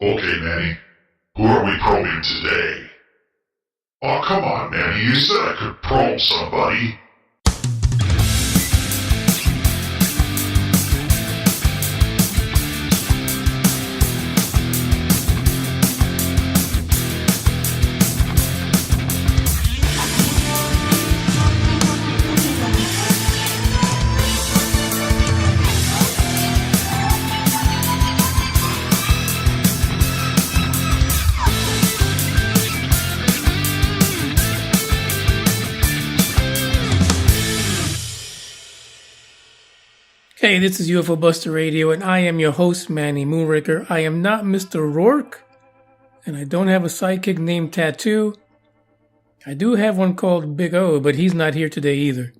Okay, Manny. Who are we probing today? Oh, come on, Manny. You said I could probe somebody. Hey, this is UFO Buster Radio, and I am your host, Manny Moonraker. I am not Mr. Rourke, and I don't have a sidekick named Tattoo. I do have one called Big O, but he's not here today either.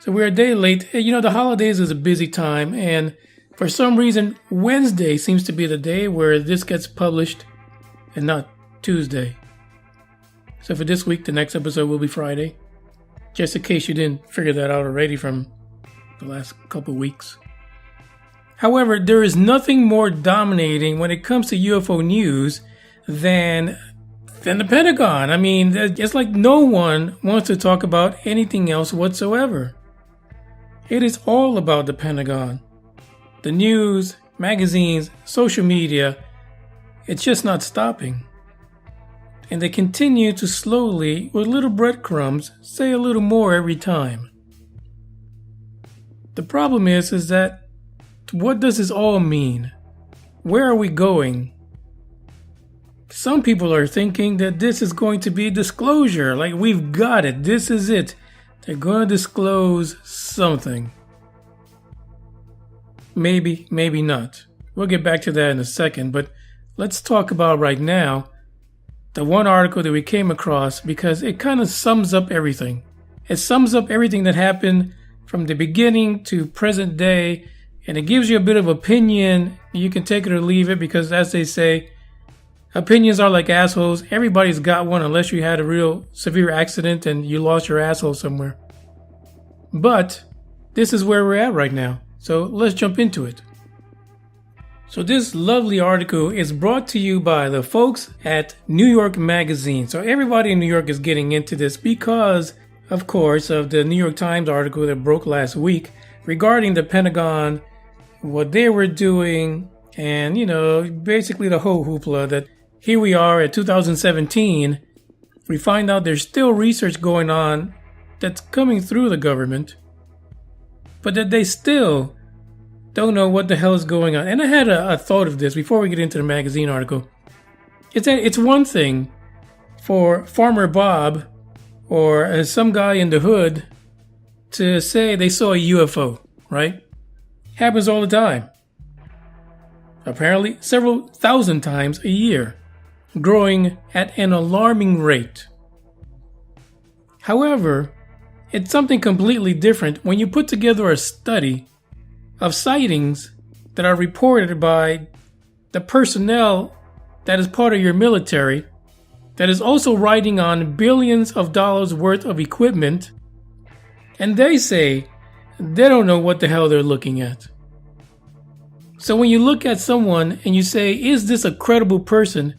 So we're a day late. You know, the holidays is a busy time, and for some reason, Wednesday seems to be the day where this gets published, and not Tuesday. So for this week, the next episode will be Friday, just in case you didn't figure that out already from the last couple weeks. However, there is nothing more dominating when it comes to UFO news than the Pentagon. I mean, it's like no one wants to talk about anything else whatsoever. It is all about the Pentagon. The news, magazines, social media, it's just not stopping. And they continue to slowly, with little breadcrumbs, say a little more every time. The problem is that what does this all mean? Where are we going? Some people are thinking that this is going to be disclosure, like we've got it, this is it. They're going to disclose something. Maybe, maybe not. We'll get back to that in a second, but let's talk about right now the one article that we came across because it kind of sums up everything. It sums up everything that happened from the beginning to present day, and it gives you a bit of opinion. You can take it or leave it because, as they say, opinions are like assholes. Everybody's got one unless you had a real severe accident and you lost your asshole somewhere. But this is where we're at right now, so let's jump into it. So this lovely article is brought to you by the folks at New York Magazine. So everybody in New York is getting into this because, of course, of the New York Times article that broke last week regarding the Pentagon, what they were doing, and, you know, basically the whole hoopla that here we are at 2017, we find out there's still research going on that's coming through the government, but that they still don't know what the hell is going on. And I had a thought of this before we get into the magazine article. It's one thing for Farmer Bob or some guy in the hood to say they saw a UFO, right? Happens all the time. Apparently several thousand times a year, growing at an alarming rate. However, it's something completely different when you put together a study of sightings that are reported by the personnel that is part of your military, that is also riding on billions of dollars worth of equipment, and they say they don't know what the hell they're looking at. So when you look at someone and you say, is this a credible person?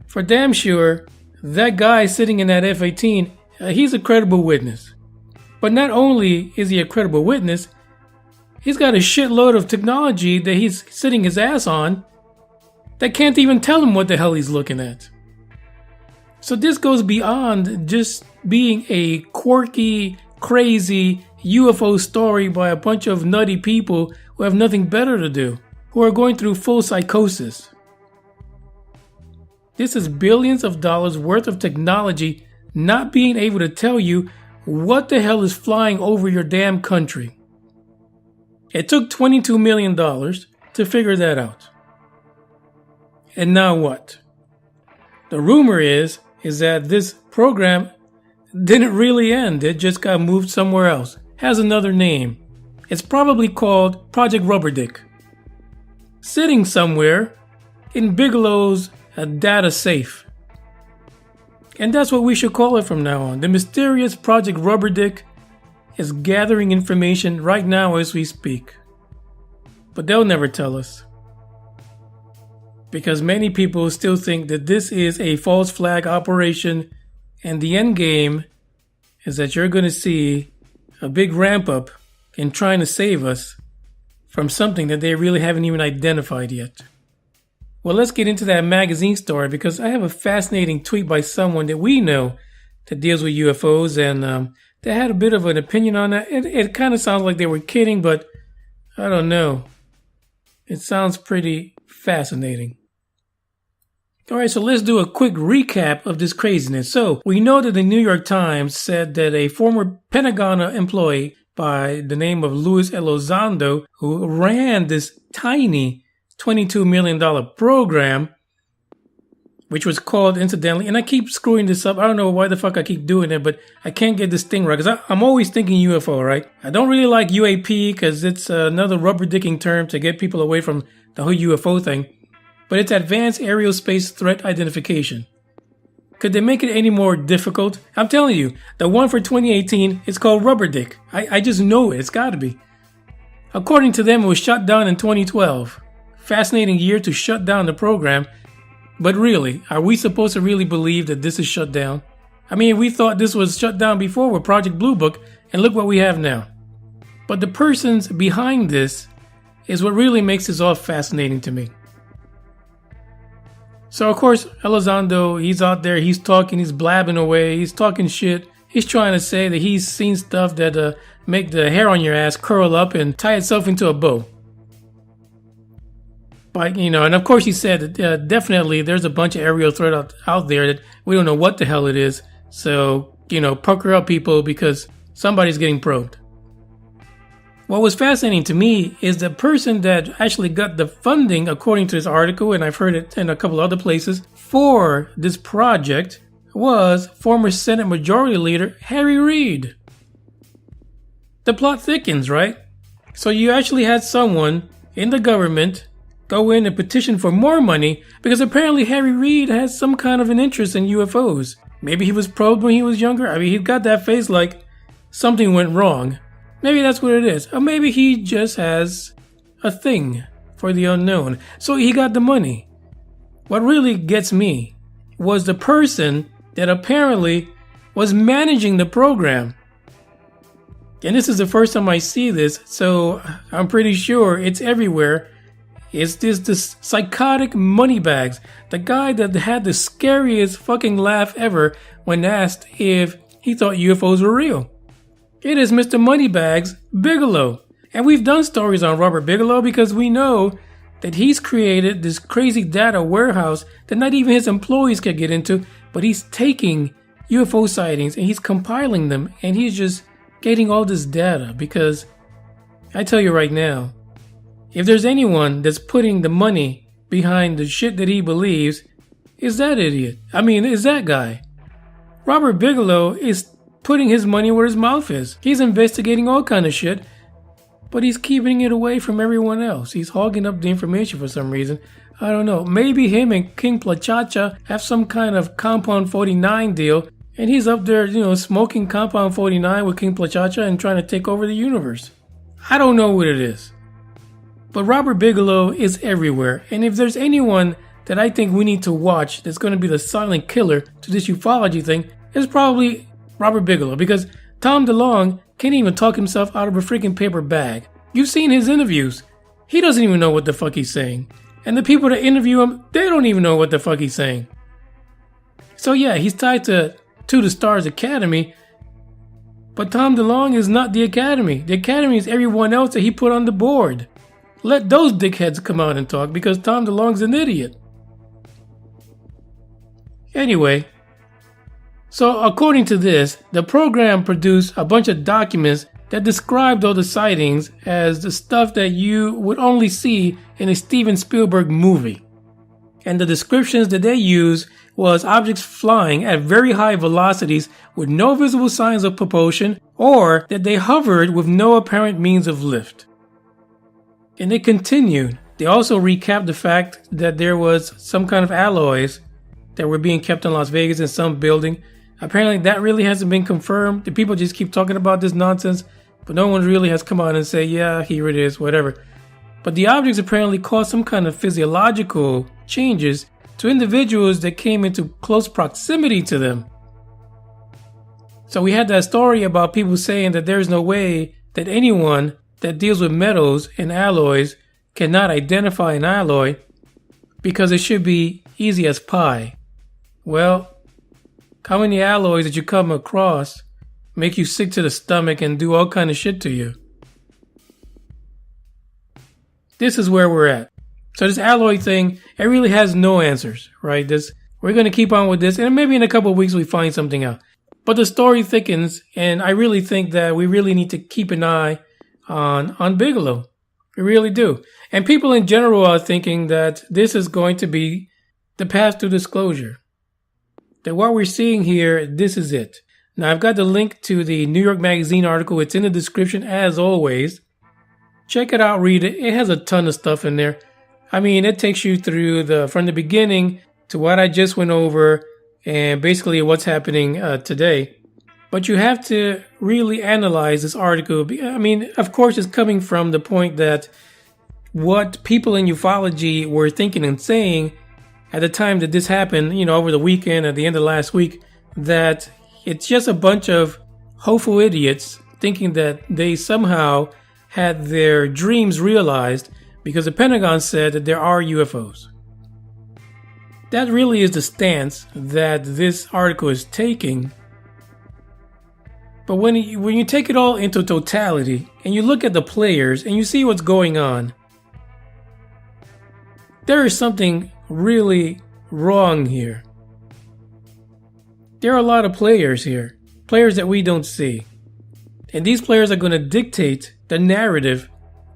For damn sure, that guy sitting in that F-18, he's a credible witness. But not only is he a credible witness, he's got a shitload of technology that he's sitting his ass on that can't even tell him what the hell he's looking at. So this goes beyond just being a quirky, crazy UFO story by a bunch of nutty people who have nothing better to do, who are going through full psychosis. This is billions of dollars worth of technology not being able to tell you what the hell is flying over your damn country. It took $22 million to figure that out. And now what? The rumor is that this program didn't really end. It just got moved somewhere else. Has another name. It's probably called Project Rubber Dick. Sitting somewhere in Bigelow's data safe. And that's what we should call it from now on. The mysterious Project Rubber Dick is gathering information right now as we speak. But they'll never tell us. because many people still think that this is a false flag operation, and the end game is that you're going to see a big ramp up in trying to save us from something that they really haven't even identified yet. Well, let's get into that magazine story, because I have a fascinating tweet by someone that we know that deals with UFOs, and they had a bit of an opinion on that. It kind of sounds like they were kidding, but I don't know. It sounds pretty fascinating. Alright, so let's do a quick recap of this craziness. So, we know that the New York Times said that a former Pentagon employee by the name of Luis Elizondo, who ran this tiny $22 million program, which was called, incidentally, and I keep screwing this up. I don't know why the fuck I keep doing it, but I can't get this thing right, because I'm always thinking UFO, right? I don't really like UAP, because it's another rubber dicking term to get people away from the whole UFO thing. But it's Advanced Aerospace Threat Identification. Could they make it any more difficult? I'm telling you, the one for 2018 is called Rubber Dick. I just know it. It's got to be. According to them, it was shut down in 2012. Fascinating year to shut down the program. But really, are we supposed to really believe that this is shut down? I mean, we thought this was shut down before with Project Blue Book, and look what we have now. But the persons behind this is what really makes this all fascinating to me. So, of course, Elizondo, he's out there, he's talking, he's blabbing away, he's talking shit. He's trying to say that he's seen stuff that make the hair on your ass curl up and tie itself into a bow. But, and of course he said that definitely there's a bunch of aerial threat out there that we don't know what the hell it is. So, pucker up, people, because somebody's getting probed. What was fascinating to me is the person that actually got the funding, according to this article, and I've heard it in a couple other places, for this project was former Senate Majority Leader Harry Reid. The plot thickens, right? So you actually had someone in the government go in and petition for more money because apparently Harry Reid has some kind of an interest in UFOs. Maybe he was probed when he was younger. I mean, he's got that face like something went wrong. Maybe that's what it is. Or maybe he just has a thing for the unknown. So he got the money. What really gets me was the person that apparently was managing the program. And this is the first time I see this, so I'm pretty sure it's everywhere. It's this psychotic moneybags. The guy that had the scariest fucking laugh ever when asked if he thought UFOs were real. It is Mr. Moneybags Bigelow. And we've done stories on Robert Bigelow because we know that he's created this crazy data warehouse that not even his employees could get into, but he's taking UFO sightings and he's compiling them and he's just getting all this data because I tell you right now, if there's anyone that's putting the money behind the shit that he believes, it's that idiot. I mean, it's that guy. Robert Bigelow is putting his money where his mouth is. He's investigating all kind of shit, but he's keeping it away from everyone else. He's hogging up the information for some reason. I don't know. Maybe him and King Plachacha have some kind of Compound 49 deal, and he's up there, smoking Compound 49 with King Plachacha and trying to take over the universe. I don't know what it is. But Robert Bigelow is everywhere, and if there's anyone that I think we need to watch that's going to be the silent killer to this ufology thing, it's probably Robert Bigelow, because Tom DeLonge can't even talk himself out of a freaking paper bag. You've seen his interviews. He doesn't even know what the fuck he's saying. And the people that interview him, they don't even know what the fuck he's saying. So yeah, he's tied to the Stars Academy, but Tom DeLonge is not the Academy. The Academy is everyone else that he put on the board. Let those dickheads come out and talk because Tom DeLonge's an idiot. Anyway, so according to this, the program produced a bunch of documents that described all the sightings as the stuff that you would only see in a Steven Spielberg movie. And the descriptions that they used was objects flying at very high velocities with no visible signs of propulsion, or that they hovered with no apparent means of lift. And they continued. They also recapped the fact that there was some kind of alloys that were being kept in Las Vegas in some building. Apparently that really hasn't been confirmed. The people just keep talking about this nonsense, but no one really has come out and say, yeah, here it is, whatever. but the objects apparently caused some kind of physiological changes to individuals that came into close proximity to them. So we had that story about people saying that there's no way that anyone that deals with metals and alloys cannot identify an alloy because it should be easy as pie. Well, how many alloys that you come across make you sick to the stomach and do all kind of shit to you? This is where we're at. So this alloy thing, it really has no answers, right? We're going to keep on with this, and maybe in a couple of weeks we find something out. But the story thickens, and I really think that we really need to keep an eye on Bigelow. We really do. And people in general are thinking that this is going to be the path to disclosure. That what we're seeing here, this is it. Now, I've got the link to the New York Magazine article. It's in the description, as always. Check it out, read it. It has a ton of stuff in there. I mean, it takes you through from the beginning to what I just went over and basically what's happening today. But you have to really analyze this article. I mean, of course, it's coming from the point that what people in ufology were thinking and saying at the time that this happened, over the weekend, at the end of last week, that it's just a bunch of hopeful idiots thinking that they somehow had their dreams realized because the Pentagon said that there are UFOs. That really is the stance that this article is taking. But when you take it all into totality and you look at the players and you see what's going on, there is something really wrong here. There are a lot of players here, players that we don't see. And these players are going to dictate the narrative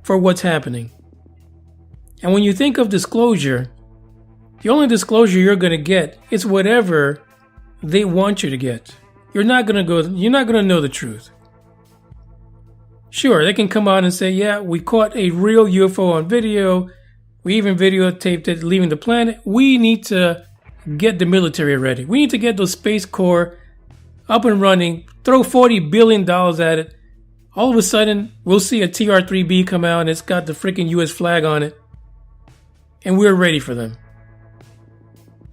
for what's happening. And when you think of disclosure, the only disclosure you're going to get is whatever they want you to get. You're not going to know the truth. Sure, they can come out and say, yeah, we caught a real UFO on video. We even videotaped it leaving the planet. We need to get the military ready. We need to get those Space Corps up and running, throw $40 billion at it. All of a sudden, we'll see a TR-3B come out and it's got the freaking US flag on it. And we're ready for them.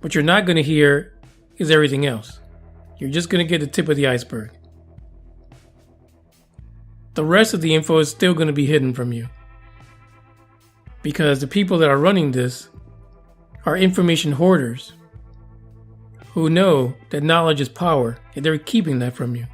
What you're not going to hear is everything else. You're just going to get the tip of the iceberg. The rest of the info is still going to be hidden from you. Because the people that are running this are information hoarders who know that knowledge is power, and they're keeping that from you.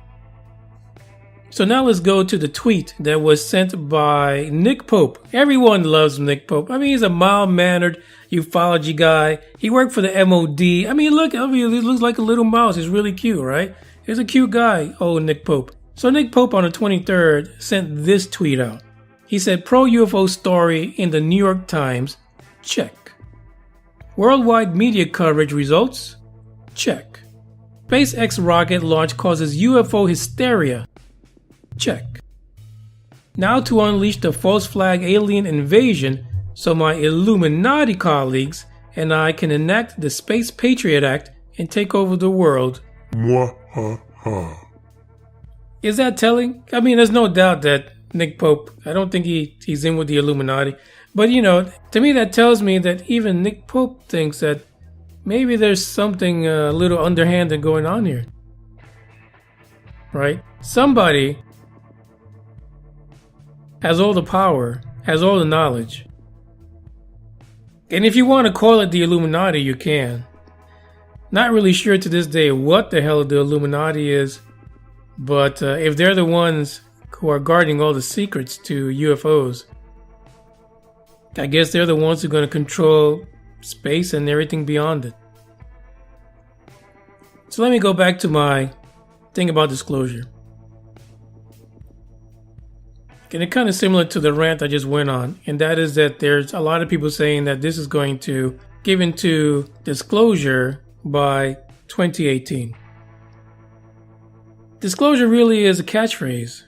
So now let's go to the tweet that was sent by Nick Pope. Everyone loves Nick Pope. I mean, he's a mild-mannered ufology guy. He worked for the MOD. I mean, he looks like a little mouse. He's really cute, right? He's a cute guy, Nick Pope. So Nick Pope on the 23rd sent this tweet out. He said, pro-UFO story in the New York Times, check. Worldwide media coverage results, check. SpaceX rocket launch causes UFO hysteria, check. Now to unleash the false flag alien invasion so my Illuminati colleagues and I can enact the Space Patriot Act and take over the world. Is that telling? I mean, there's no doubt that Nick Pope, I don't think he's in with the Illuminati. But, to me that tells me that even Nick Pope thinks that maybe there's something a little underhanded going on here. Right? Somebody has all the power, has all the knowledge. And if you want to call it the Illuminati, you can. Not really sure to this day what the hell the Illuminati is. But if they're the ones who are guarding all the secrets to UFOs, I guess they're the ones who are going to control space and everything beyond it. So let me go back to my thing about disclosure. And it's kind of similar to the rant I just went on, and that is that there's a lot of people saying that this is going to give into disclosure by 2018. Disclosure really is a catchphrase.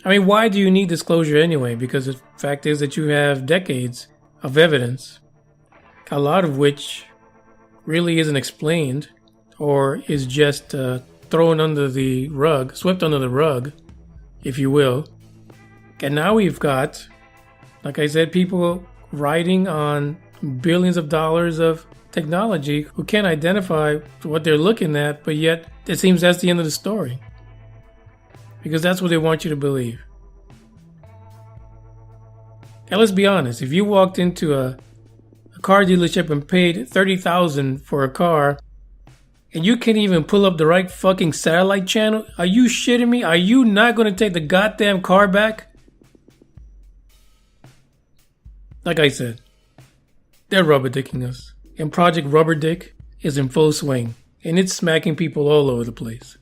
I mean, why do you need disclosure anyway? Because the fact is that you have decades of evidence, a lot of which really isn't explained or is just thrown under the rug, swept under the rug, if you will. And now we've got Like I said, people riding on billions of dollars of technology who can't identify what they're looking at, but yet it seems that's the end of the story. Because that's what they want you to believe. Now let's be honest, if you walked into a car dealership and paid $30,000 for a car, and you can't even pull up the right fucking satellite channel, are you shitting me? Are you not going to take the goddamn car back? Like I said, they're rubber dicking us. And Project Rubber Dick is in full swing. And it's smacking people all over the place.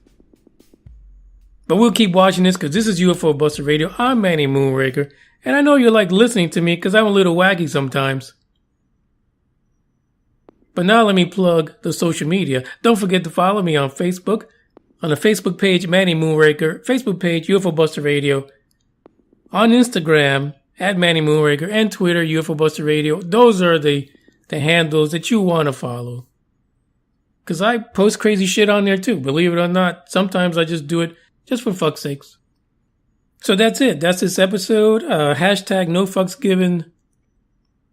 But we'll keep watching this because this is UFO Buster Radio. I'm Manny Moonraker. And I know you like listening to me because I'm a little wacky sometimes. But now let me plug the social media. Don't forget to follow me on Facebook. On the Facebook page, Manny Moonraker. Facebook page, UFO Buster Radio. On Instagram, at Manny Moonraker. And Twitter, UFO Buster Radio. Those are the handles that you want to follow. Because I post crazy shit on there too. Believe it or not. Sometimes I just do it just for fuck's sakes. So that's it. That's this episode. Hashtag no fucks given.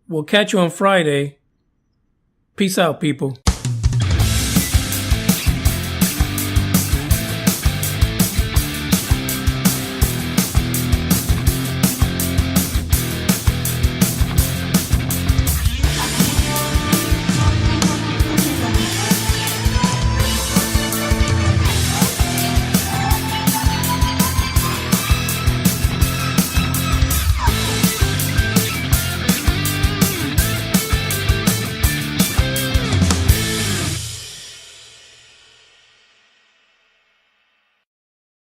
We'll catch you on Friday. Peace out, people.